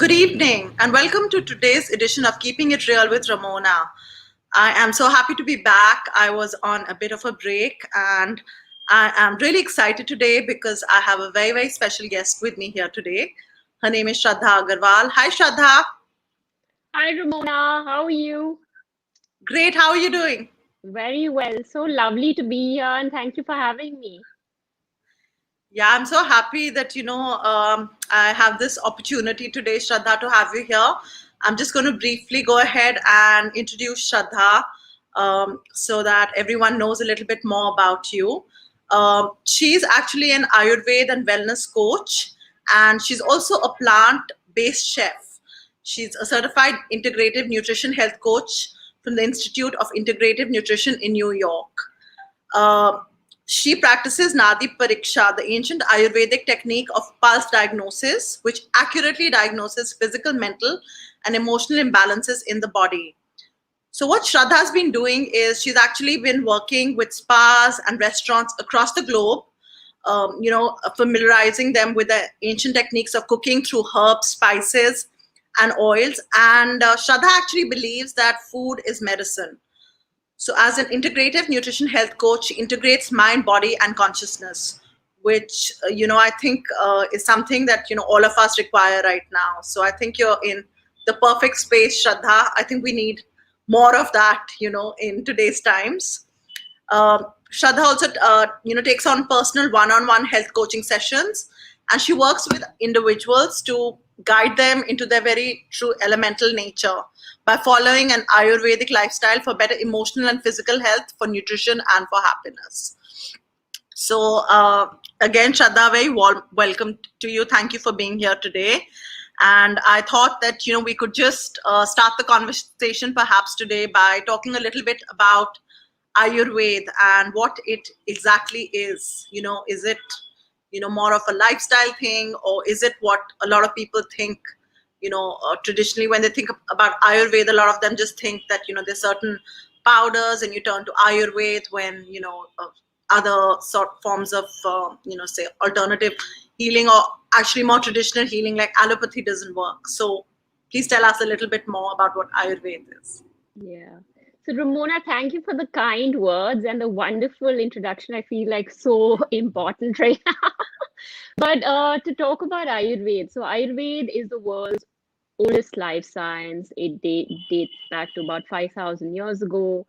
Good evening, and welcome to today's edition of Keeping It Real with Rammona. I am so happy to be back. I was on a bit of a break, and I am really excited today because I have a very, very special guest with me here today. Her name is Shradha Aggarwal. Hi, Shradha. Hi, Ramona. How are you? Great. How are you doing? Very well. So lovely to be here, and thank you for having me. Yeah, I'm so happy that I have this opportunity today, Shraddha, to have you here. I'm just going to briefly go ahead and introduce Shraddha so that everyone knows a little bit more about you. She's actually an Ayurveda and wellness coach, and she's also a plant-based chef. She's a certified integrative nutrition health coach from the Institute of Integrative Nutrition in New York. Uh, she practices Nadi Pariksha, the ancient Ayurvedic technique of pulse diagnosis, which accurately diagnoses physical, mental, and emotional imbalances in the body. So, what Shraddha has been doing is she's actually been working with spas and restaurants across the globe, familiarizing them with the ancient techniques of cooking through herbs, spices, and oils. And Shraddha actually believes that food is medicine. So, as an integrative nutrition health coach, she integrates mind, body, and consciousness, which I think is something that all of us require right now. So, I think you're in the perfect space, Shraddha. I think we need more of that, in today's times. Shraddha also, takes on personal one-on-one health coaching sessions, and she works with individuals to guide them into their very true elemental nature by following an Ayurvedic lifestyle for better emotional and physical health, for nutrition, and for happiness. So, again, Shraddha, very warm welcome to you. Thank you for being here today. And I thought that we could just start the conversation perhaps today by talking a little bit about Ayurveda and what it exactly is. Is it more of a lifestyle thing, or is it what a lot of people think? Traditionally, when they think about Ayurveda, a lot of them just think that there's certain powders, and you turn to Ayurveda when other sort forms of say alternative healing, or actually more traditional healing like allopathy doesn't work. So please tell us a little bit more about what Ayurveda is. Yeah. So, Ramona, thank you for the kind words and the wonderful introduction. I feel like so important right now. But to talk about Ayurveda, so Ayurveda is the world's oldest life science. It dates back to about 5,000 years ago.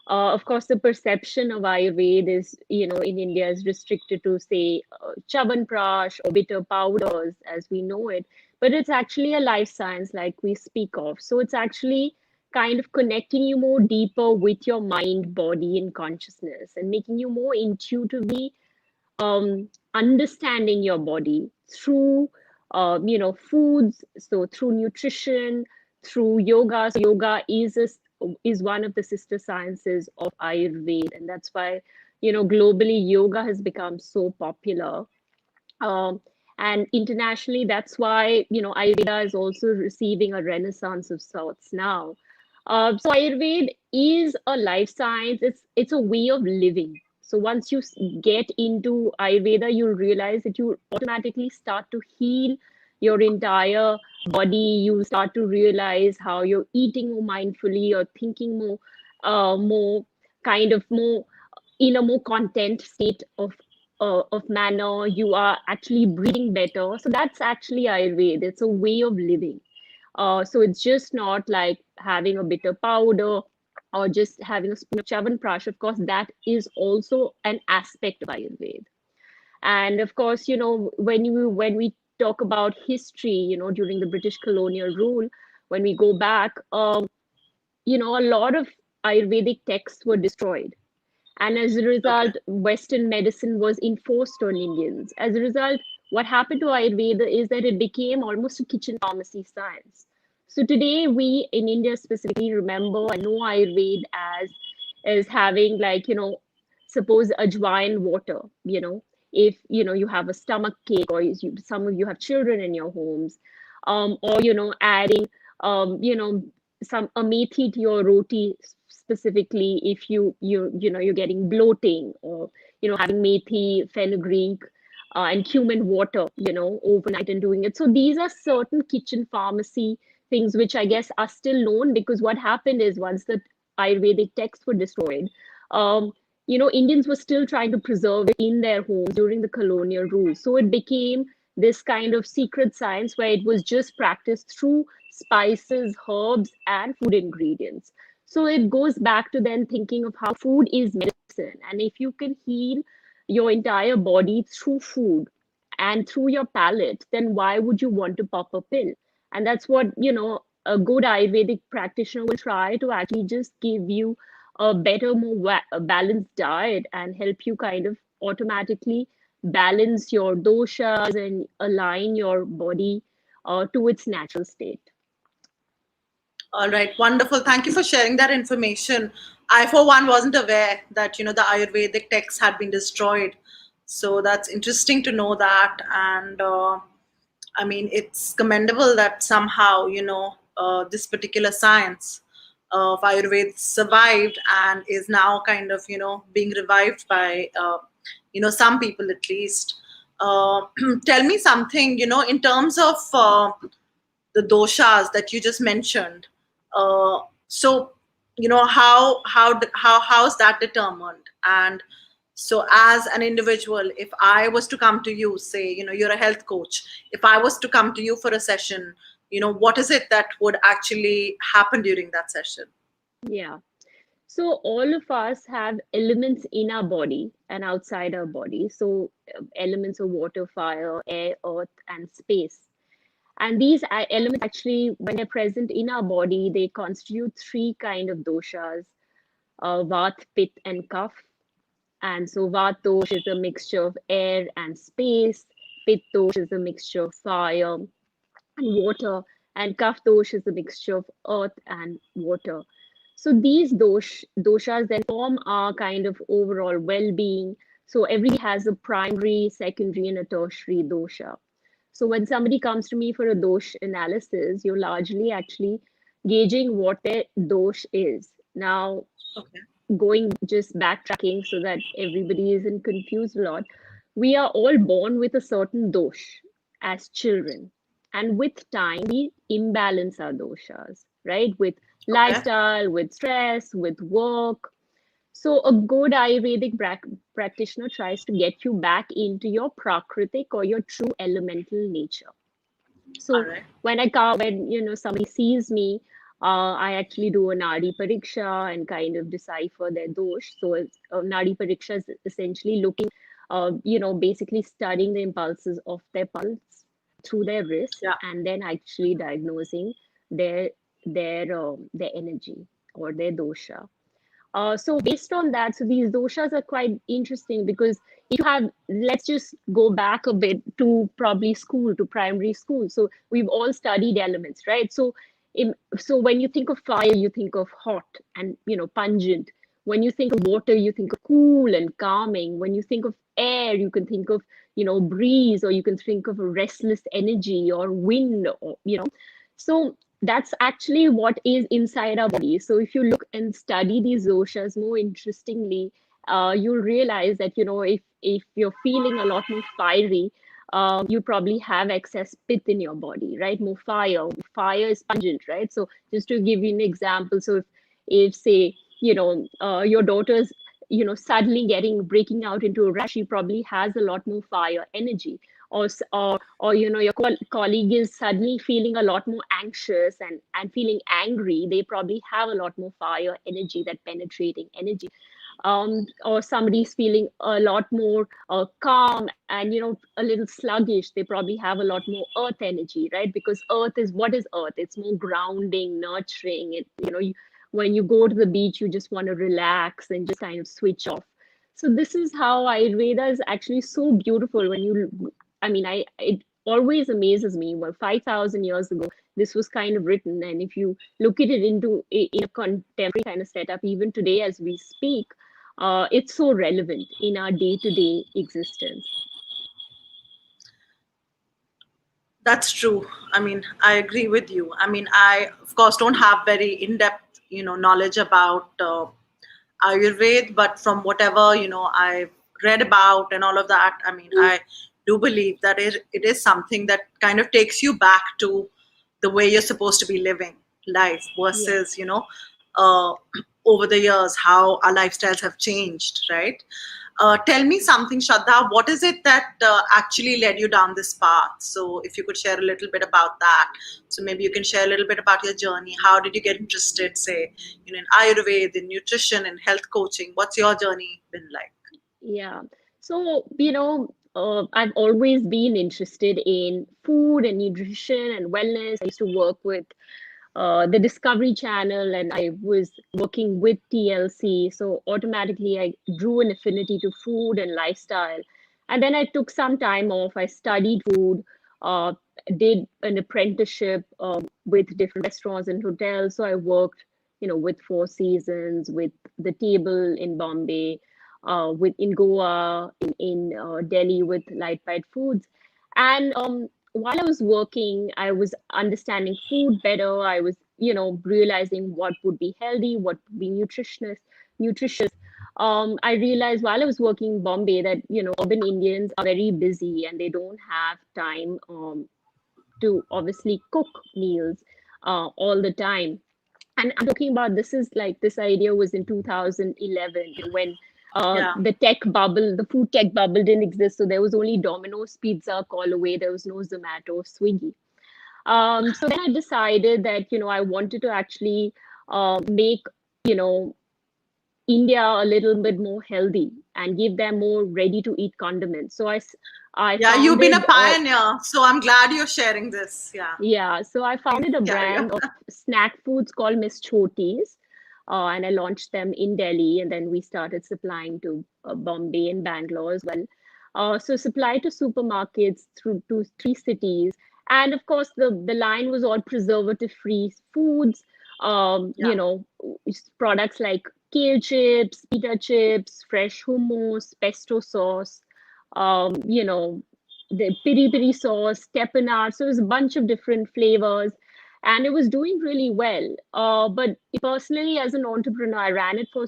Of course, the perception of Ayurveda is, in India is restricted to, say, Chavanprash or bitter powders as we know it. But it's actually a life science like we speak of. So it's actually kind of connecting you more deeper with your mind, body, and consciousness, and making you more intuitively understanding your body through, foods. So through nutrition, through yoga. So yoga is one of the sister sciences of Ayurveda, and that's why globally yoga has become so popular. Um, and internationally, that's why Ayurveda is also receiving a renaissance of sorts now. So Ayurveda is a life science. It's a way of living. So once you get into Ayurveda, you'll realize that you automatically start to heal your entire body. You start to realize how you're eating more mindfully, or thinking more kind of more in a more content state of manner. You are actually breathing better. So that's actually Ayurveda. It's a way of living. So it's just not like having a bitter powder or just having a spoon of Chavanprash. Of course, that is also an aspect of Ayurveda. And of course, when we talk about history, during the British colonial rule, when we go back, a lot of Ayurvedic texts were destroyed. And as a Okay. result, Western medicine was enforced on Indians. As a result, what happened to Ayurveda is that it became almost a kitchen pharmacy science. So today, we in India specifically remember and know Ayurveda as having, like, suppose ajwain water. If you have a stomach ache, or some of you have children in your homes, or adding some amethi to your roti, specifically if you're getting bloating, or having methi, fenugreek, and cumin water, overnight and doing it. So these are certain kitchen pharmacy things which I guess are still known, because what happened is once the Ayurvedic texts were destroyed, um, Indians were still trying to preserve it in their homes during the colonial rule. So it became this kind of secret science where it was just practiced through spices, herbs, and food ingredients. So it goes back to then thinking of how food is medicine. And if you can heal your entire body through food and through your palate, then why would you want to pop a pill? And that's what, a good Ayurvedic practitioner will try to actually just give you a better, more balanced diet and help you kind of automatically balance your doshas and align your body to its natural state. All right, wonderful. Thank you for sharing that information. I, for one, wasn't aware that the Ayurvedic texts had been destroyed. So that's interesting to know that, and I mean, it's commendable that somehow this particular science of Ayurveda survived and is now kind of being revived by some people at least. Tell me something, in terms of the doshas that you just mentioned. So how's that determined? And so as an individual, if I was to come to you, say you're a health coach, if I was to come to you for a session, what is it that would actually happen during that session? Yeah. So all of us have elements in our body and outside our body. So elements of water, fire, air, earth, and space. And these elements actually, when they're present in our body, they constitute three kind of doshas: Vat, Pit, and Kaph. And so Vat dosh is a mixture of air and space. Pit dosh is a mixture of fire and water. And Kaph dosh is a mixture of earth and water. So these doshas then form our kind of overall well-being. So everybody has a primary, secondary, and a tertiary dosha. So when somebody comes to me for a dosh analysis, you're largely actually gauging what their dosh is. Now, Okay. going just backtracking so that everybody isn't confused a lot, we are all born with a certain dosh as children. And with time, we imbalance our doshas, right? With Okay. lifestyle, with stress, with work. So a good Ayurvedic practitioner tries to get you back into your prakritic or your true elemental nature. All So right. when I come, when somebody sees me, I actually do a Nadi Pariksha and kind of decipher their dosh. So Nadi Pariksha is essentially looking, basically studying the impulses of their pulse through their wrist, Yeah. and then actually diagnosing their their energy or their dosha. So based on that, so these doshas are quite interesting, because if you have, let's just go back a bit to probably school, to primary school. So we've all studied elements, right? So when you think of fire, you think of hot and pungent. When you think of water, you think of cool and calming. When you think of air, you can think of breeze, or you can think of a restless energy or wind, or So that's actually what is inside our body. So if you look and study these doshas more interestingly, you'll realize that if you're feeling a lot more fiery, you probably have excess pit in your body, right? More fire. Fire is pungent, right? So just to give you an example, so if say your daughter's suddenly breaking out into a rush, she probably has a lot more fire energy. Or your colleague is suddenly feeling a lot more anxious and feeling angry, they probably have a lot more fire energy, that penetrating energy. Or somebody's feeling a lot more calm and a little sluggish, they probably have a lot more earth energy, right? Because earth is, what is earth? It's more grounding, nurturing. When you go to the beach, you just want to relax and just kind of switch off. So this is how Ayurveda is actually so beautiful. When you, I mean, I it always amazes me. Well, 5,000 years ago, this was kind of written, and if you look at it in a contemporary kind of setup, even today as we speak, it's so relevant in our day-to-day existence. That's true. I mean, I agree with you. I mean, I of course don't have very in-depth, knowledge about Ayurveda, but from whatever I've read about and all of that, I mean, I do believe that it is something that kind of takes you back to the way you're supposed to be living life Yeah. versus, uh, over the years, how our lifestyles have changed, right? Tell me something, Shraddha. What is it that actually led you down this path? So, if you could share a little bit about that. So, maybe you can share a little bit about your journey. How did you get interested, say, in Ayurveda, in nutrition, in health coaching? What's your journey been like? Yeah. So, I've always been interested in food and nutrition and wellness. I used to work with the Discovery Channel, and I was working with TLC. So automatically, I drew an affinity to food and lifestyle. And then I took some time off. I studied food, uh, did an apprenticeship with different restaurants and hotels. So I worked, with Four Seasons, with the Table in Bombay, with in Goa, in Delhi with Light Bite Foods. And while I was working, I was understanding food better. I was, realizing what would be healthy, what would be nutritious. I realized while I was working in Bombay that, urban Indians are very busy and they don't have time to obviously cook meals all the time. And I'm talking about this is like this idea was in 2011, when Yeah. the food tech bubble didn't exist. So there was only Domino's Pizza, call away. There was no Zomato, Swiggy. So then I decided that, I wanted to actually make, you know, India a little bit more healthy and give them more ready to eat condiments. So I Yeah, you've been a founded pioneer, so I'm glad you're sharing this. Yeah. Yeah, so I Please founded a carry on. brand of snack foods called Miss Chotis, and I launched them in Delhi, and then we started supplying to Bombay and Bangalore as well. So supply to supermarkets through to 3 cities, and of course the line was all preservative-free foods. Yeah. Products like kale chips, pita chips, fresh hummus, pesto sauce. You know, the piri piri sauce, tapenade. So it was a bunch of different flavors, and it was doing really well. But personally, as an entrepreneur, I ran it for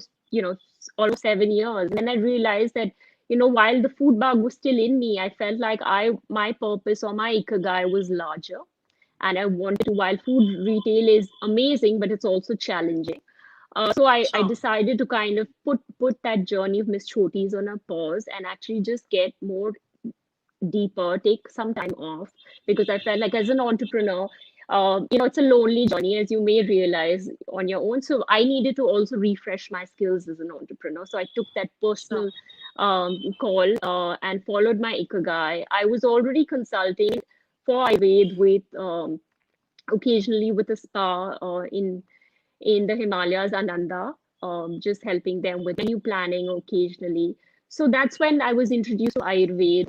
almost 7 years, and then I realized that while the food bug was still in me, I felt like my purpose or my ikigai was larger, and I wanted to. While food retail is amazing, but it's also challenging. So I Sure. decided to kind of put that journey of Miss Chotis on a pause and actually just get more deeper, take some time off, because I felt like as an entrepreneur, it's a lonely journey, as you may realize on your own. So I needed to also refresh my skills as an entrepreneur. So I took that Sure. personal call and followed my ikigai. I was already consulting for Ayurveda with occasionally with a spa in the Himalayas, Ananda, just helping them with menu planning occasionally. So that's when I was introduced to Ayurveda,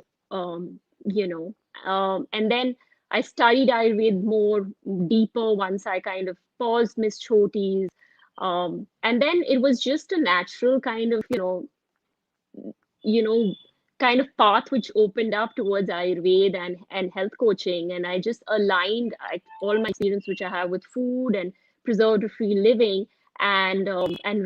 and then I studied Ayurveda more deeper once I kind of paused Miss Chotis. And then it was just a natural kind of, you know, kind of path which opened up towards Ayurveda and health coaching. And I just aligned all my experience which I have with food and preservative-free living, and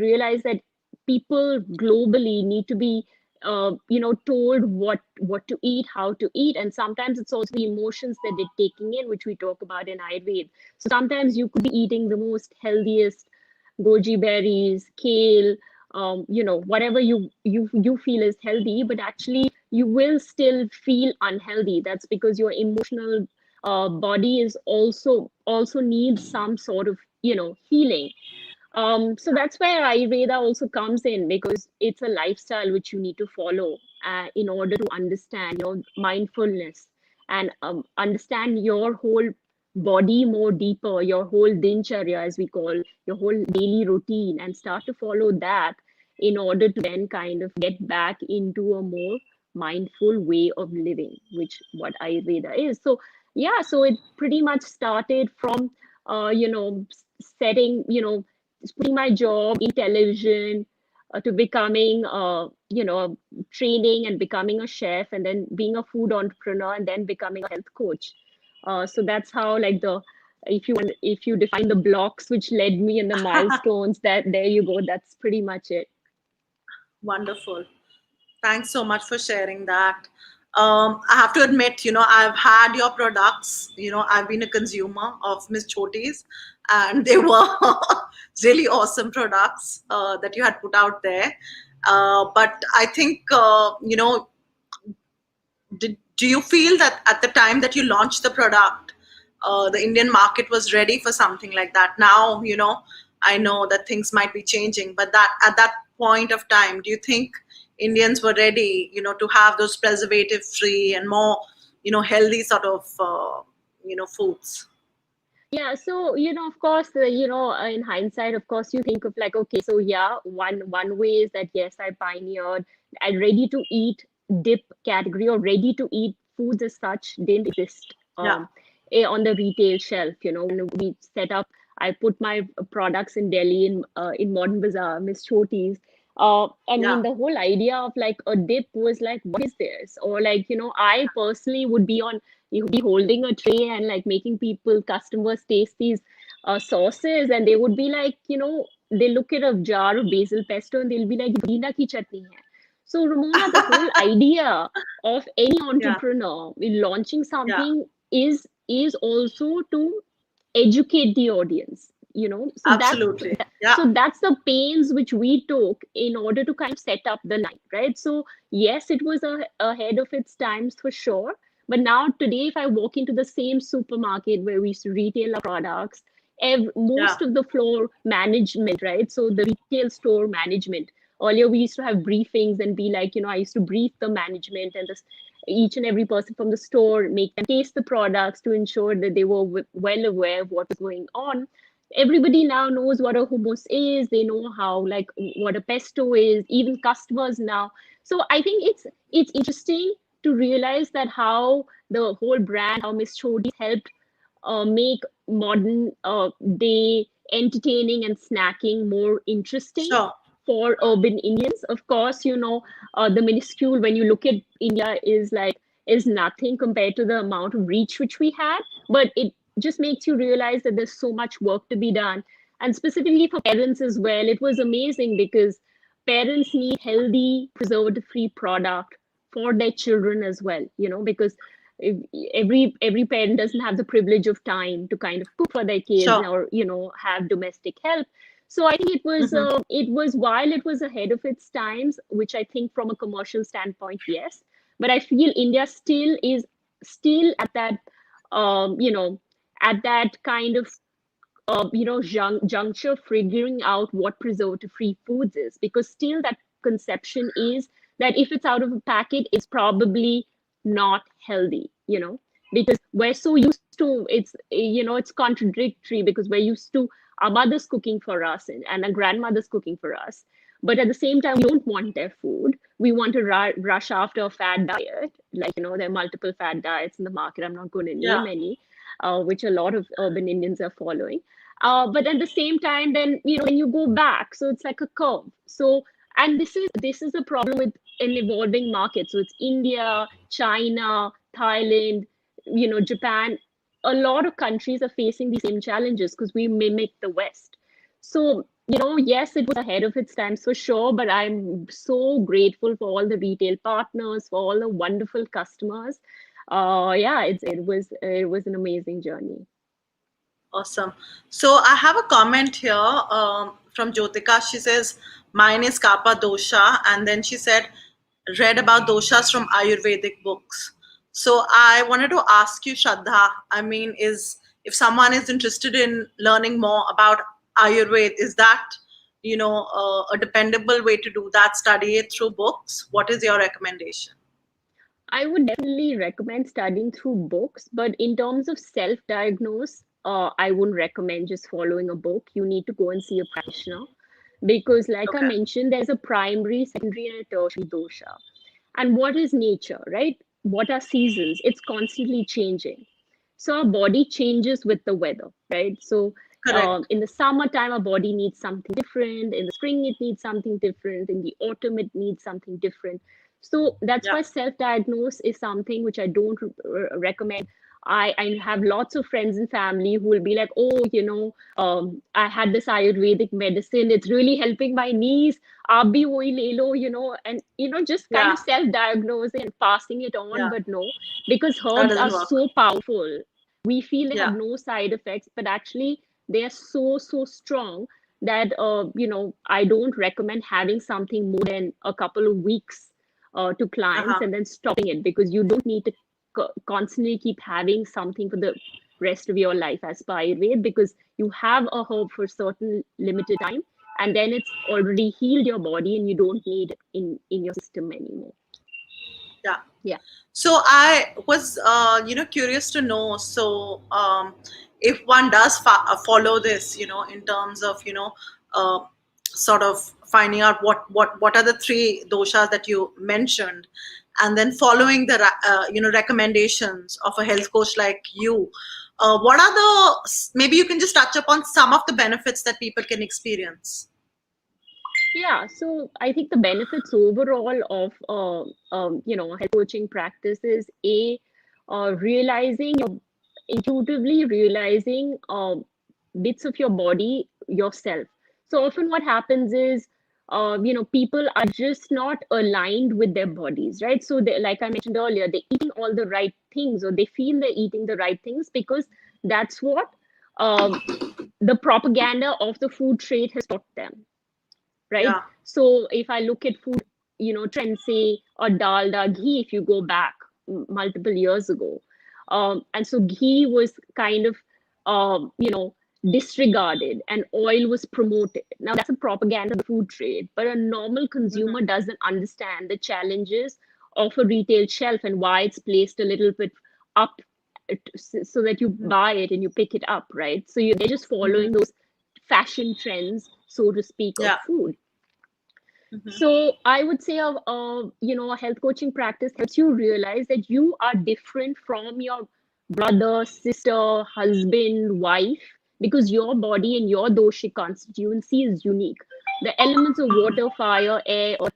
realized that people globally need to be told what to eat, how to eat, and sometimes it's also the emotions that they're taking in, which we talk about in Ayurveda. So sometimes you could be eating the most healthiest goji berries, kale, whatever you feel is healthy, but actually you will still feel unhealthy. That's because your emotional body is also needs some sort of healing. So that's where Ayurveda also comes in, because it's a lifestyle which you need to follow in order to understand your mindfulness and understand your whole body more deeper, your whole dincharya, as we call your whole daily routine, and start to follow that in order to then kind of get back into a more mindful way of living, which what Ayurveda is. So yeah, so it pretty much started from setting, putting my job in television to becoming, training and becoming a chef, and then being a food entrepreneur, and then becoming a health coach. So that's how, like, if you define the blocks which led me and the milestones, that there you go. That's pretty much it. Wonderful. Thanks so much for sharing that. I have to admit, I've had your products. I've been a consumer of Miss Choti's, and they were really awesome products that you had put out there. But I think, do you feel that at the time that you launched the product, the Indian market was ready for something like that? Now, I know that things might be changing, but that at that point of time, do you think Indians were ready, to have those preservative-free and more, healthy sort of, foods? Yeah, so of course, in hindsight, of course, you think of like, okay, so yeah, one way is that yes, I pioneered a ready to eat dip category, or ready to eat foods as such didn't exist Yeah, on the retail shelf. When we set up, I put my products in Delhi in Modern Bazaar, Miss Choti's. I yeah, mean, the whole idea of like a dip was like, what is this? Or like, I personally would be on you be holding a tray and like making customers taste these sauces, and they would be like, they look at a jar of basil pesto and they'll be like, "Dina ki chutney hai." So, Ramona, the whole idea of any yeah, entrepreneur in launching yeah, something is also to educate the audience. So absolutely. Yeah, that's the pains which we took in order to kind of set up the line, right? So yes, it was ahead of its times for sure. But now today, if I walk into the same supermarket where we used to retail our products, yeah, most of the floor management, right? So the retail store management. Earlier, we used to have briefings and be like, I used to brief the management and each and every person from the store, make them taste the products to ensure that they were well aware of what was going on. Everybody now knows what a hummus is. They know how, like, what a pesto is, even customers now. So I think it's interesting to realize that how the whole brand, how Miss Chodi helped make modern day entertaining and snacking more interesting sure. for urban Indians. Of course, the minuscule, when you look at India, is nothing compared to the amount of reach which we had, but it just makes you realize that there's so much work to be done. And specifically for parents as well, it was amazing because parents need healthy, preservative-free product for their children as well, because if every parent doesn't have the privilege of time to kind of cook for their kids, Sure. or have domestic help. So I think Hmm. it was, while it was ahead of its times, which I think from a commercial standpoint, yes, but I feel India still at that um, you know at that kind of juncture, figuring out what preservative free foods is, because still that conception is that if it's out of a packet, it's probably not healthy, because we're so used to it's contradictory, because we're used to our mothers cooking for us, and our grandmothers cooking for us, but at the same time we don't want their food. We want to rush after a fad diet, like there are multiple fad diets in the market. I'm not going to Yeah, name any, which a lot of urban Indians are following. But at the same time, then when you go back, so it's like a curve. So, and this is a problem with an evolving market. So it's India, China, Thailand, Japan. A lot of countries are facing the same challenges because we mimic the West. So, yes, it was ahead of its times for sure, but I'm so grateful for all the retail partners, for all the wonderful customers. Yeah, it was an amazing journey. awesome. So I have a comment here from Jyotika. She says, "Mine is Kappa dosha," and then she said, "Read about doshas from Ayurvedic books." So I wanted to ask you, Shraddha. I mean, is if someone is interested in learning more about Ayurveda, is that a dependable way to do that? Study it through books. What is your recommendation? I would definitely recommend studying through books, but in terms of self-diagnose, I wouldn't recommend just following a book. You need to go and see a practitioner because, like I Okay. mentioned, there's a primary, secondary, and a tertiary dosha. And what is nature, right? What are seasons? It's constantly changing. So our body changes with the weather, right? So Correct. in the summertime, our body needs something different. In the spring, it needs something different. In the autumn, it needs something different. So that's Yeah. why self-diagnose is something which I don't recommend I have lots of friends and family who will be like, oh, I had this Ayurvedic medicine. It's really helping my knees. Abhi wohi le lo, and just kind Yeah. of self-diagnosing and passing it on. Yeah. But no, because That herbs are doesn't work. so powerful. We feel they have Yeah. no side effects, but actually they are so, so strong that I don't recommend having something more than a couple of weeks to clients Uh-huh. and then stopping it, because you don't need to constantly keep having something for the rest of your life as per Ayurveda, because you have a herb for certain limited time and then it's already healed your body and you don't need it in your system anymore. Yeah. Yeah. So I was, curious to know. So if one does follow this, in terms of, uh, sort of finding out what are the three doshas that you mentioned, and then following the recommendations of a health coach like you, what are maybe you can just touch upon some of the benefits that people can experience. Yeah, so I think the benefits overall of health coaching practice is realizing intuitively realizing bits of your body yourself. So often what happens is people are just not aligned with their bodies, right? So they, like I mentioned earlier, they're eating all the right things, or they feel they're eating the right things because that's what um, the propaganda of the food trade has taught them, right? Yeah. So if I look at food, trends, say, or dalda, ghee, if you go back multiple years ago, and so ghee was kind of, disregarded and oil was promoted. Now that's a propaganda of the food trade, but a normal Hmm. consumer doesn't understand the challenges of a retail shelf and why it's placed a little bit up so that you Hmm. buy it and you pick it up, right? So they're just Hmm. following those fashion trends, so to speak, of Yeah. food. Hmm. So I would say a health coaching practice helps you realize that you are different from your brother, sister, husband, wife, because your body and your doshic constituency is unique. The elements of water, fire, air, or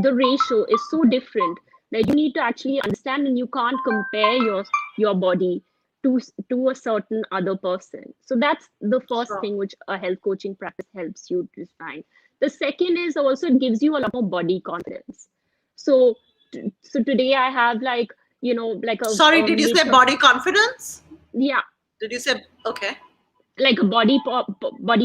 the ratio is so different that you need to actually understand, and you can't compare your body to a certain other person. So that's the first Sure. thing which a health coaching practice helps you to find. The second is also it gives you a lot more body confidence. So so today I have like Sorry, a did you say mid body confidence? yeah, Did you say okay? like a body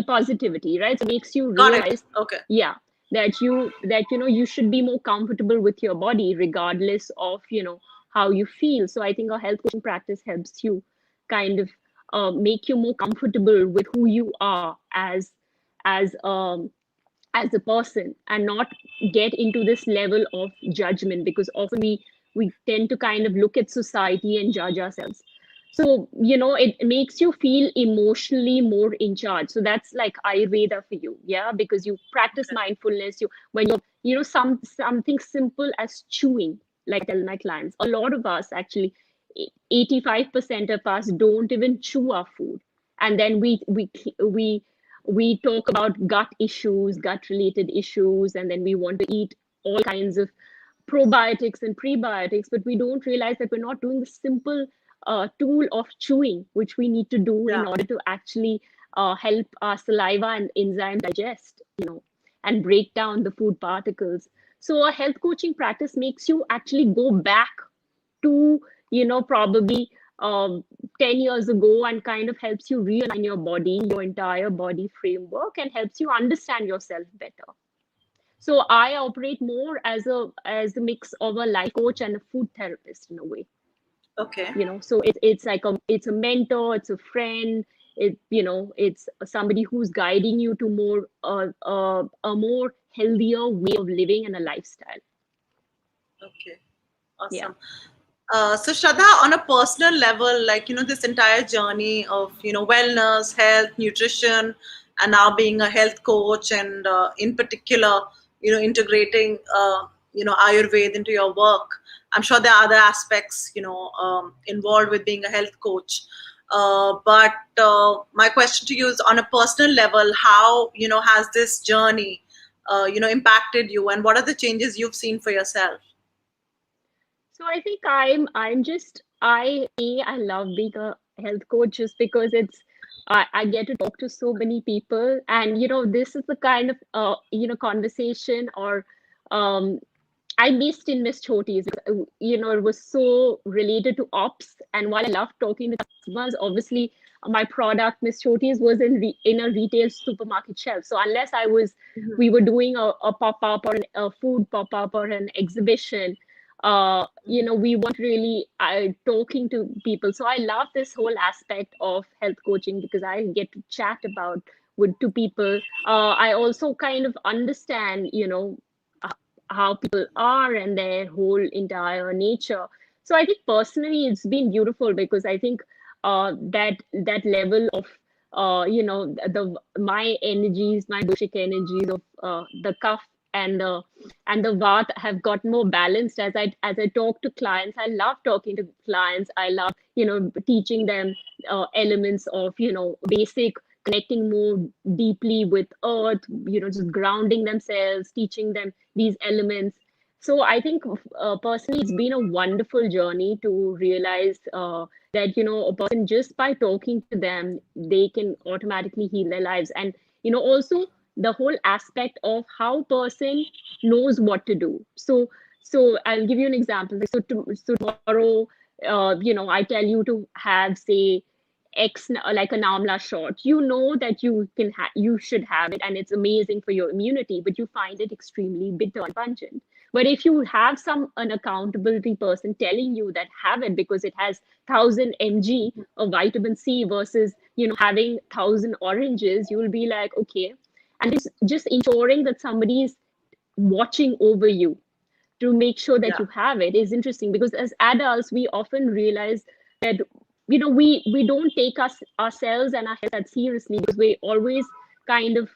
positivity, right? So it makes you Got it. realize, Okay. yeah, that you should be more comfortable with your body regardless of how you feel. So I think a health coaching practice helps you kind of make you more comfortable with who you are as as a person, and not get into this level of judgment, because often we tend to kind of look at society and judge ourselves. So it makes you feel emotionally more in charge. So that's like Ayurveda for you, yeah, because you practice Okay. mindfulness. You when you're something simple as chewing, like I tell my clients, a lot of us actually 85% of us don't even chew our food, and then we talk about gut issues, gut related issues, and then we want to eat all kinds of probiotics and prebiotics, but we don't realize that we're not doing the simple tool of chewing, which we need to do in Yeah. order to actually help our saliva and enzyme digest, and break down the food particles. So a health coaching practice makes you actually go back to, probably um, 10 years ago, and kind of helps you realign your body, your entire body framework, and helps you understand yourself better. So I operate more as a mix of a life coach and a food therapist in a way. Okay. So it's like it's a mentor, it's a friend, it's somebody who's guiding you to more a more healthier way of living and a lifestyle. Okay. Yeah. Awesome. So Shraddha, on a personal level, like this entire journey of wellness, health, nutrition, and now being a health coach, and in particular, integrating Ayurveda into your work. I'm sure there are other aspects involved with being a health coach. But my question to you is, on a personal level, how has this journey impacted you, and what are the changes you've seen for yourself? So I think I'm just I love being a health coach just because I get to talk to so many people, and this is the kind of conversation or um I missed in Miss Choti's. It was so related to ops. And while I loved talking to customers, obviously my product, Miss Choti's, was in a retail supermarket shelf. So unless Mhm. we were doing a pop up or a food pop up or an exhibition, we weren't really talking to people. So I love this whole aspect of health coaching because I get to chat about with to people. I also kind of understand, how people are and their whole entire nature. So I think personally it's been beautiful because I think that level of the my energies, my doshic energies of the cuff and the vat have got more balanced as I talk to clients. I love talking to clients. I love teaching them elements of basic connecting more deeply with earth, just grounding themselves, teaching them these elements. So I think personally, it's been a wonderful journey to realize that a person, just by talking to them, they can automatically heal their lives, and also the whole aspect of how person knows what to do. So I'll give you an example. So tomorrow, I tell you to have, say, like an amla shot. You know that you should have it, and it's amazing for your immunity, but you find it extremely bitter and pungent. But if you have an accountability person telling you that have it because it has 1,000 mg of vitamin C versus having 1,000 oranges, you will be like, okay. And it's just ensuring that somebody is watching over you to make sure that Yeah. you have it is interesting, because as adults we often realize that we don't take ourselves and our health that seriously, because we're always kind of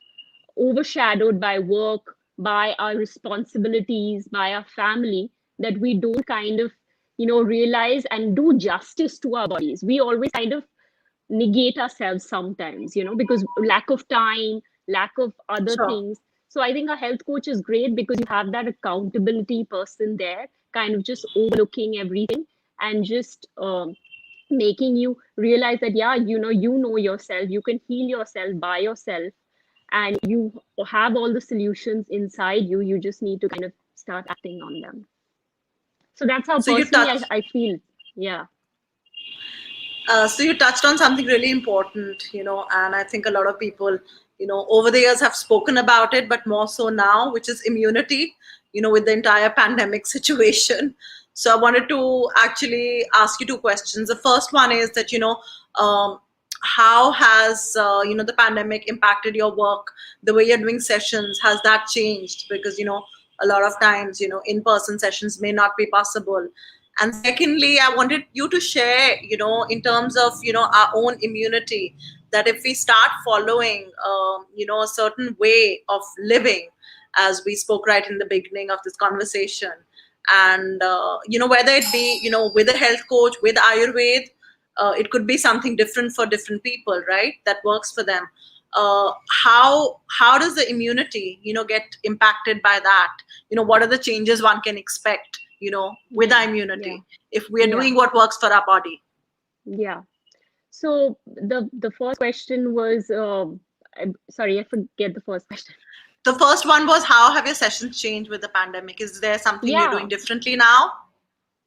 overshadowed by work, by our responsibilities, by our family, that we don't kind of realize and do justice to our bodies. We always kind of negate ourselves sometimes, because lack of time, lack of other Sure. things. So I think a health coach is great because you have that accountability person there, kind of just overlooking everything and just making you realize that, yeah, you know yourself, you can heal yourself by yourself, and you have all the solutions inside you. You just need to kind of start acting on them. So that's how So you personally I, touch. I feel. Yeah. So you touched on something really important, and I think a lot of people, over the years have spoken about it, but more so now, which is immunity, with the entire pandemic situation. So I wanted to actually ask you two questions. The first one is that, how has, the pandemic impacted your work, the way you're doing sessions? Has that changed? Because, a lot of times, in-person sessions may not be possible. And secondly, I wanted you to share, in terms of, our own immunity, that if we start following, a certain way of living, as we spoke right in the beginning of this conversation, and, whether it be, with a health coach, with Ayurveda, it could be something different for different people, right? That works for them. How does the immunity, get impacted by that? What are the changes one can expect, with Yeah. our Yeah. immunity, if we are Yeah. doing what works for our body? Yeah. So the first question was, sorry, I forget the first question. The first one was, how have your sessions changed with the pandemic? Is there something you're doing Yeah, differently now?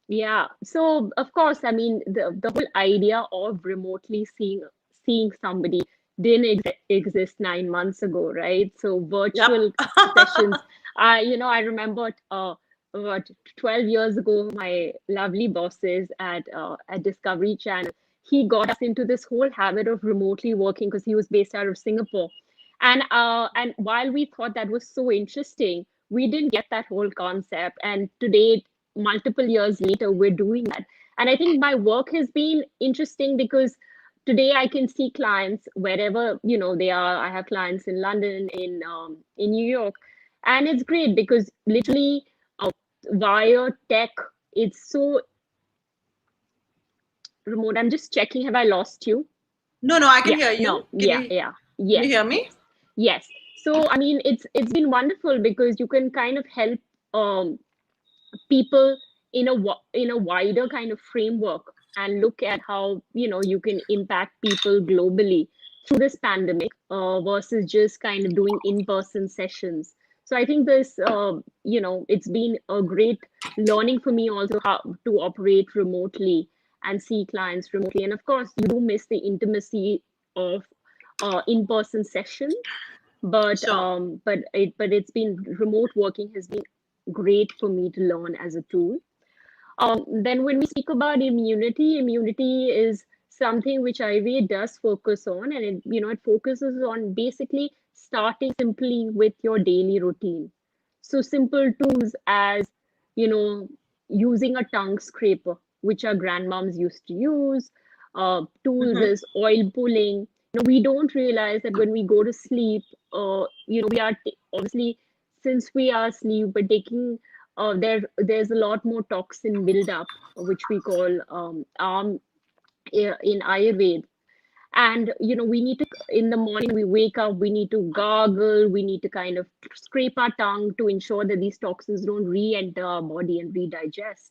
yeah. So of course, I mean the whole idea of remotely seeing somebody didn't exist 9 months ago, right? So Yep. virtual sessions. I remember about 12 years ago, my lovely bosses at Discovery Channel, he got us into this whole habit of remotely working because he was based out of Singapore. And while we thought that was so interesting, we didn't get that whole concept. And today, multiple years later, we're doing that. And I think my work has been interesting because today I can see clients wherever they are. I have clients in London, in New York, and it's great because literally via tech, it's so remote. I'm just checking. Have I lost you? No, no, I can Yeah. hear you. No. Yeah. Yeah. Can you Yes. hear me? Yes. Yes. So I mean, it's been wonderful because you can kind of help um, people in a wider kind of framework. and look at how, you can impact people globally through this pandemic, versus just kind of doing in-person sessions. So I think this, it's been a great learning for me also how to operate remotely and see clients remotely. And of course, you do miss the intimacy of in-person session, but Sure. it's been, remote working has been great for me to learn as a tool. Then when we speak about immunity is something which Ayurveda does focus on, and it focuses on basically starting simply with your daily routine. So simple tools as, you know, using a tongue scraper, which our grandmoms used to use. Tools Hmm. is oil pulling. We don't realize that when we go to sleep, we are obviously, since we are asleep, we're taking, there's a lot more toxin buildup, which we call in Ayurveda. And we need to, in the morning we wake up, we need to gargle, we need to kind of scrape our tongue to ensure that these toxins don't re-enter our body and redigest.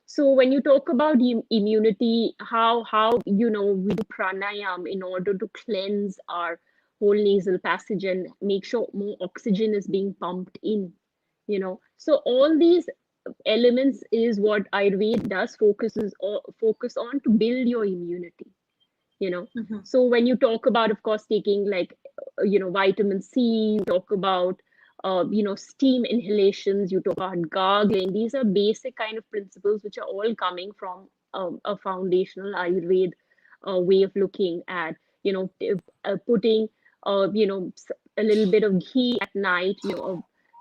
So when you talk about immunity, how we do pranayam in order to cleanse our whole nasal passage and make sure more oxygen is being pumped in. So all these elements is what Ayurveda does focus on to build your immunity. you know Hmm. so when you talk about, of course, taking like vitamin C, you talk about steam inhalations, you talk about gargling. These are basic kind of principles which are all coming from a foundational Ayurveda way of looking at putting a little bit of ghee at night,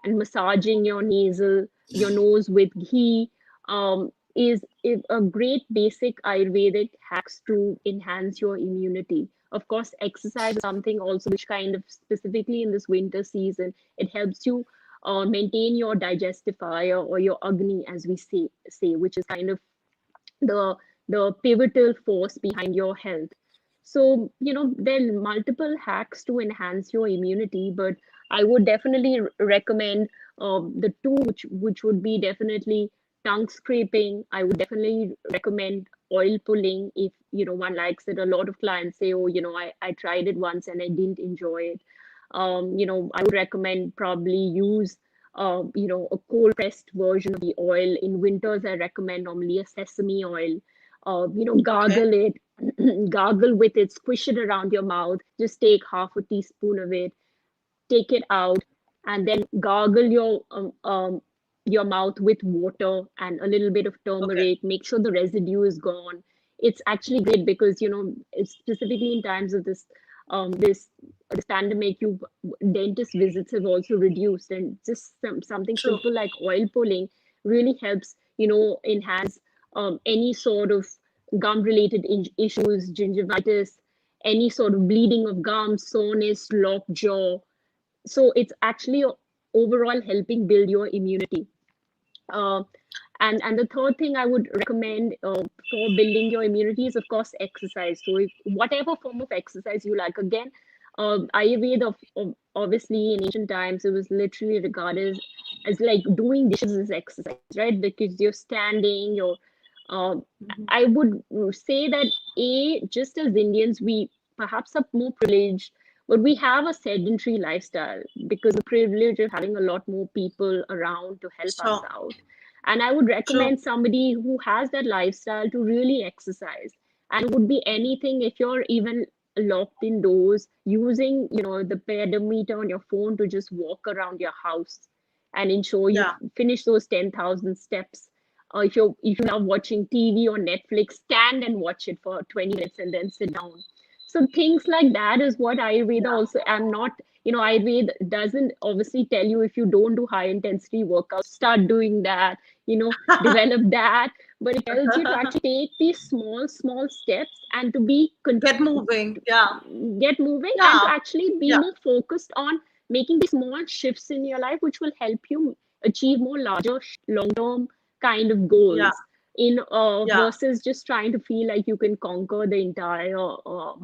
and massaging your nose with ghee, is a great basic Ayurvedic hacks to enhance your immunity. Of course, exercise is something also which kind of specifically in this winter season, it helps you maintain your digestive fire, or your Agni, as we say, which is kind of the pivotal force behind your health. So there are multiple hacks to enhance your immunity, but I would definitely recommend the two, which would be definitely tongue scraping. I would definitely recommend oil pulling if one likes it. A lot of clients say, oh, I tried it once and I didn't enjoy it. I would recommend probably use a cold pressed version of the oil. In winters, I recommend normally a sesame oil. Okay. Gargle it, gargle with it, squish it around your mouth. Just take half a teaspoon of it, take it out, and then gargle your mouth with water and a little bit of Okay. turmeric. Make sure the residue is gone. It's actually great because it's specifically in times of this pandemic, you dentist visits have also reduced, and just something True. simple like oil pulling really helps enhance any sort of gum related issues, gingivitis, any sort of bleeding of gums, soreness, locked jaw. So it's actually overall helping build your immunity. uh, and the third thing I would recommend for building your immunity is, of course, exercise. So whatever form of exercise you like. Again, Ayurveda, obviously in ancient times, it was literally regarded as like doing dishes as exercise, right? Because you're standing, uh, Hmm. I would say that, just as Indians, we perhaps are more privileged, but we have a sedentary lifestyle because the privilege of having a lot more people around to help us So out. And I would true. recommend somebody who has that lifestyle to really exercise. And it would be anything, if you're even locked indoors, using, the pedometer on your phone to just walk around your house and ensure you Yeah. finish those 10,000 steps. If you love watching TV or Netflix, stand and watch it for 20 minutes and then sit down. So things like that is what Ayurveda Yeah. also. I'm not, Ayurveda doesn't obviously tell you if you don't do high intensity workouts, start doing that, develop that. But it tells you to actually take these small steps and to be Get moving. Yeah. get moving, and to Yeah. actually be Yeah. more focused on making these small shifts in your life, which will help you achieve more larger long term kind of Yeah. goals, in Yeah. versus just trying to feel like you can conquer the entire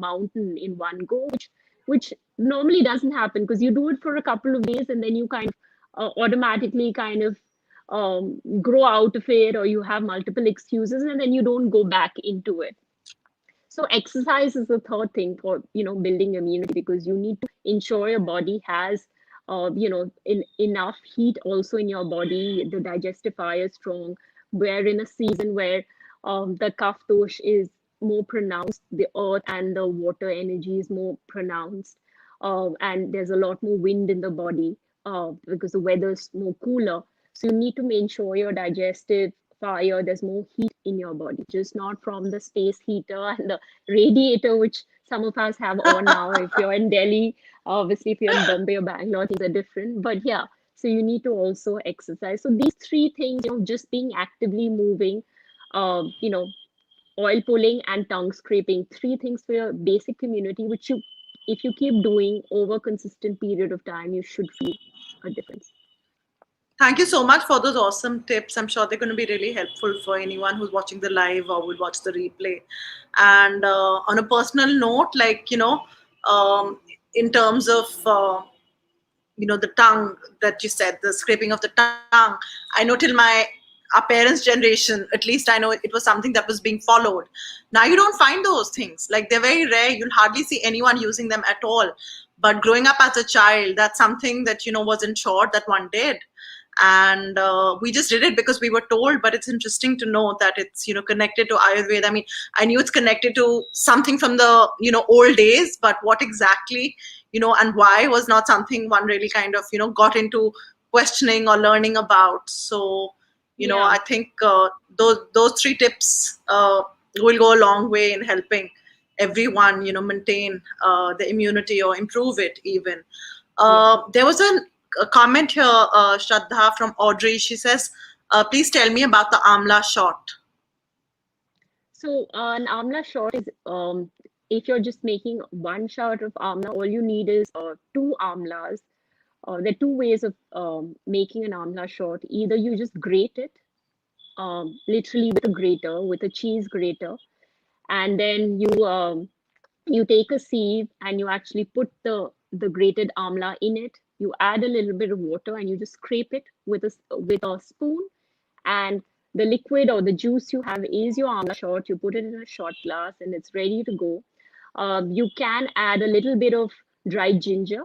mountain in one go, which normally doesn't happen, because you do it for a couple of days and then you kind of automatically kind of grow out of it, or you have multiple excuses, and then you don't go back into it. So exercise is the third thing for, building immunity, because you need to ensure your body has, enough heat also in your body. The digestive fire is strong. We're in a season where the kapha dosh is more pronounced. The earth and the water energy is more pronounced, and there's a lot more wind in the body because the weather is more cooler. So you need to make sure your digestive fire, there's more heat in your body, just not from the space heater and the radiator, which some of us have on now. If you're in Delhi, obviously, if you're in Bombay or Bangalore, things are different. But yeah, so you need to also exercise. So these three things, just being actively moving, oil pulling and tongue scraping, three things for your basic immunity, which if you keep doing over a consistent period of time, you should feel a difference. Thank you so much for those awesome tips. I'm sure they're going to be really helpful for anyone who's watching the live or will watch the replay. And on a personal note, in terms of the tongue that you said, the scraping of the tongue, I know till our parents' generation, at least I know it was something that was being followed. Now you don't find those things. Like, they're very rare. You'll hardly see anyone using them at all. But growing up as a child, that's something that wasn't sure that one did. And we just did it because we were told. But it's interesting to know that it's connected to Ayurveda. I mean, I knew it's connected to something from the old days, but what exactly and why was not something one really kind of got into questioning or learning about. So I think those three tips will go a long way in helping everyone maintain the immunity or improve it even. There was a comment here, Shraddha, from Audrey. She says, please tell me about the Amla shot. So an Amla shot is, if you're just making one shot of Amla, all you need is two Amlas. There are two ways of making an Amla shot. Either you just grate it, literally with a grater, with a cheese grater, and then you take a sieve and you actually put the grated Amla in it. You add a little bit of water and you just scrape it with a spoon, and the liquid or the juice you have is your Amla shot. You put it in a shot glass and it's ready to go. You can add a little bit of dried ginger,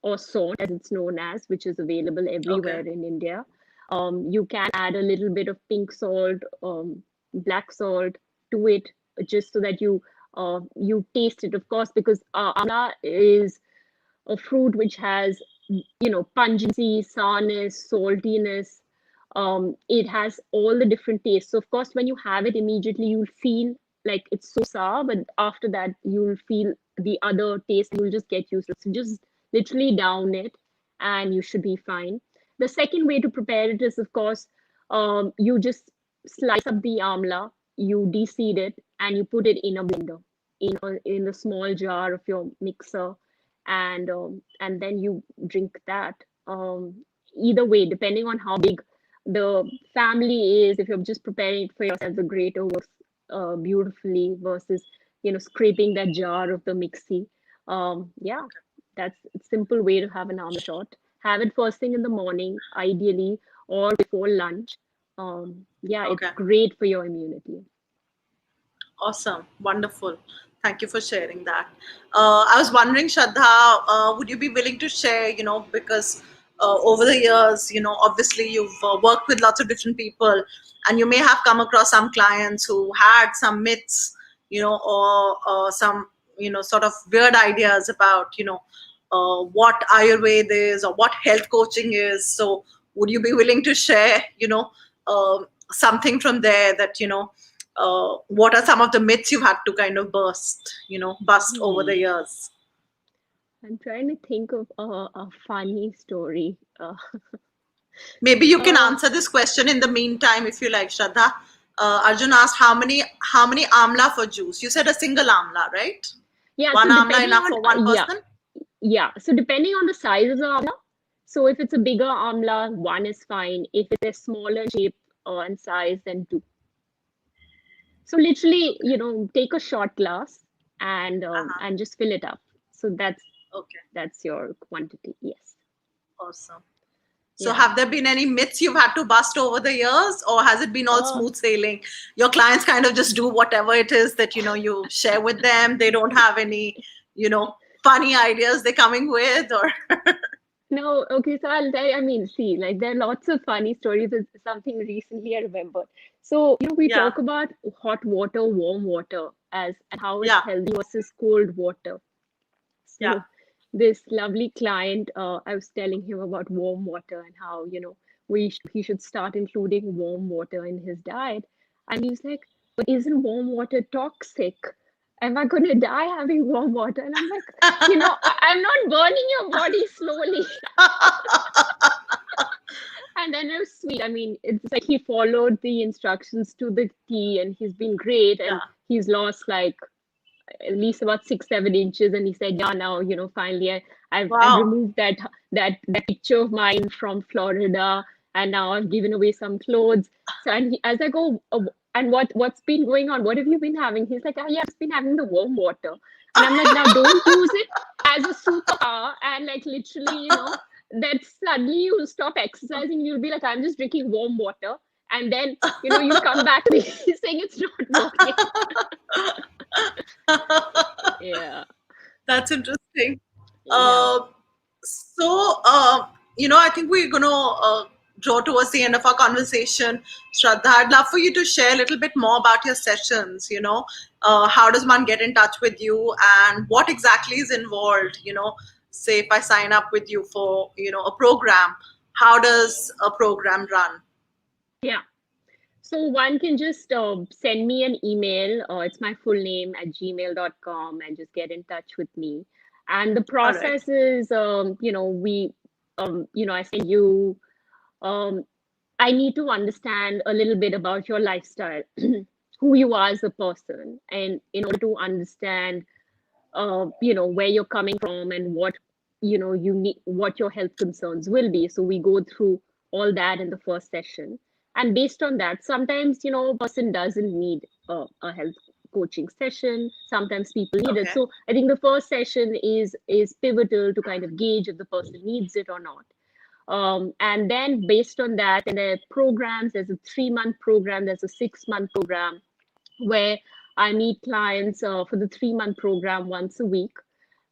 or salt as it's known as, which is available everywhere Okay. in India. You can add a little bit of pink salt, black salt to it, just so that you taste it, of course, because amla is a fruit which has, pungency, sourness, saltiness. It has all the different tastes. So of course, when you have it immediately, you'll feel like it's so sour, but after that, you'll feel the other taste. You'll just get used to it. So just literally down it, and you should be fine. The second way to prepare it is, of course, you just slice up the amla, you de-seed it, and you put it in a blender, in a small jar of your mixer, and then you drink that. Either way, depending on how big the family is, if you're just preparing it for yourself, the grater works beautifully versus scraping that jar of the mixie. Yeah, that's a simple way to have an amla shot. Have it first thing in the morning, ideally, or before lunch. Yeah, it's Okay. great for your immunity. Awesome. Wonderful. Thank you for sharing that. I was wondering, Shraddha, would you be willing to share, because over the years, obviously you've worked with lots of different people, and you may have come across some clients who had some myths, or some, sort of weird ideas about, what Ayurveda is or what health coaching is. So would you be willing to share, something from there that, what are some of the myths you've had to kind of bust over Hmm. the years? I'm trying to think of a funny story. Maybe you can Uh, answer this question in the meantime if you like, Shraddha. Arjun asked how many amla for juice. You said a single amla, right? yeah, One so amla depending enough on for one yeah, person? yeah. So depending on the size of the amla, so if it's a bigger amla, one is fine. If it's a smaller shape and size, then two. So literally, take a shot glass Uh-huh. and just fill it up. So that's Okay. that's your quantity. Yes. Awesome. So have there been any myths you've had to bust over the years, or has it been all Uh, smooth sailing? Your clients kind of just do whatever it is that, you share with them. They don't have any, funny ideas they're coming with, or No, okay, so I'll tell you, I mean, see, like there are lots of funny stories. It's something recently I remembered. So, we yeah, talk about hot water, warm water as and how it's yeah, healthy versus cold water. yeah. So this lovely client, I was telling him about warm water and how, he should start including warm water in his diet. And he's like, but isn't warm water toxic? Am I going to die having warm water? And I'm like, I'm not burning your body slowly. And then it was sweet. I mean, it's like he followed the instructions to the T and he's been great and Yeah. he's lost like at least about 6 7 inches, and he said, yeah, now finally I've Wow. removed that picture of mine from Florida, and now I've given away some clothes. So and as I go, and what's been going on, what have you been having? He's like, oh yeah, I've just been having the warm water. And I'm like, now don't use it as a superpower and like literally that suddenly you'll stop exercising, you'll be like, I'm just drinking warm water, and then you'll come back to me saying it's not working. Yeah. That's interesting. Yeah. So, I think we're going to draw towards the end of our conversation. Shraddha, I'd love for you to share a little bit more about your sessions. How does one get in touch with you, and what exactly is involved? Say if I sign up with you for, a program, how does a program run? Yeah. So one can just send me an email. It's my full name at gmail.com and just get in touch with me. And the All right. process is, I send you, um, I need to understand a little bit about your lifestyle, who you are as a person. And in order to understand, where you're coming from and what, you need, what your health concerns will be. So we go through all that in the first session. And based on that, sometimes, a person doesn't need a health coaching session. Sometimes people need it. Okay. So I think the first session is pivotal to kind of gauge if the person needs it or not. And then based on that, and there are programs, there's a 3 month program, there's a 6 month program where I meet clients for the 3 month program once a week.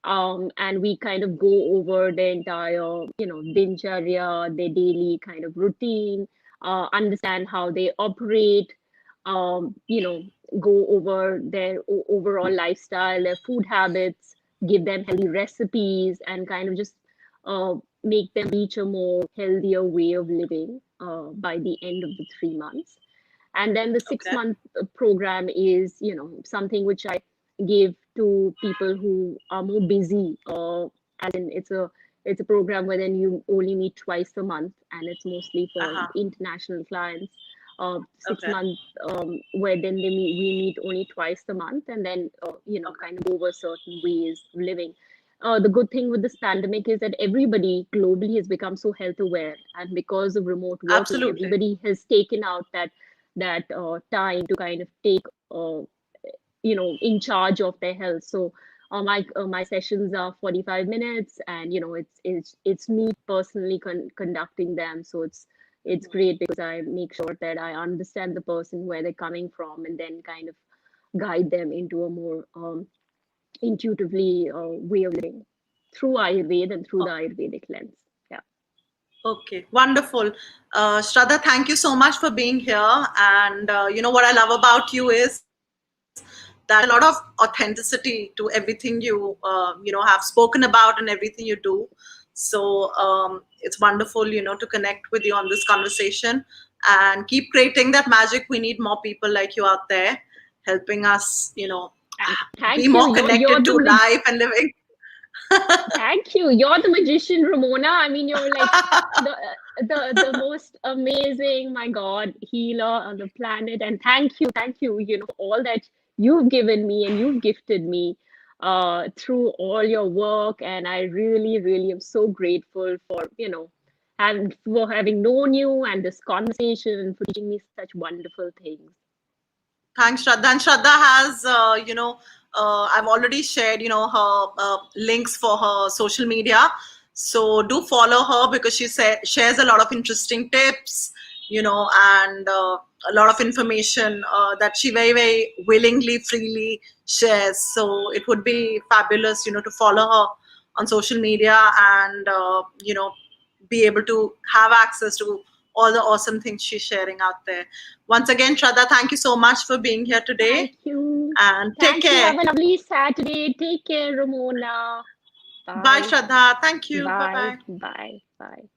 And we kind of go over the entire, dincharya, their daily kind of routine, understand how they operate, um, you know, go over their overall lifestyle, their food habits, give them healthy recipes, and kind of just make them reach a more healthier way of living by the end of the 3 months. And then the six Okay. month program is something which I give to people who are more busy, as in it's a program where then you only meet twice a month, and it's mostly for Uh-huh. international clients. 6 Okay. month where then we meet only twice a month, and then Okay. kind of go over certain ways of living. The good thing with this pandemic is that everybody globally has become so health aware, and because of remote working, Absolutely. everybody has taken out that time to kind of take in charge of their health. So my sessions are 45 minutes, and it's me personally conducting them. So it's great because I make sure that I understand the person, where they're coming from, and then kind of guide them into a more intuitively way of living through Ayurveda and through the Ayurvedic lens. Yeah. Okay, wonderful. Shraddha, thank you so much for being here. And what I love about you is that there's a lot of authenticity to everything you have spoken about and everything you do. So it's wonderful, to connect with you on this conversation and keep creating that magic. We need more people like you out there helping us, And be thank you. more You're connected to the life and living. Thank you. You're the magician, Ramona. I mean, you're like the most amazing, my God, healer on the planet. And thank you, for all that you've given me and you've gifted me through all your work. And I really, really am so grateful for, for having known you and this conversation and for teaching me such wonderful things. Thanks, Shraddha. And Shraddha has, I've already shared, her links for her social media. So do follow her because she shares a lot of interesting tips, and a lot of information that she very, very willingly, freely shares. So it would be fabulous, to follow her on social media and, be able to have access to all the awesome things she's sharing out there. Once again, Shraddha, thank you so much for being here Thank today you. and take Thank you. care. Have a lovely Saturday. Take care, Ramona. Bye, Bye. Shraddha. Thank you. Bye Bye. bye. Bye. Bye.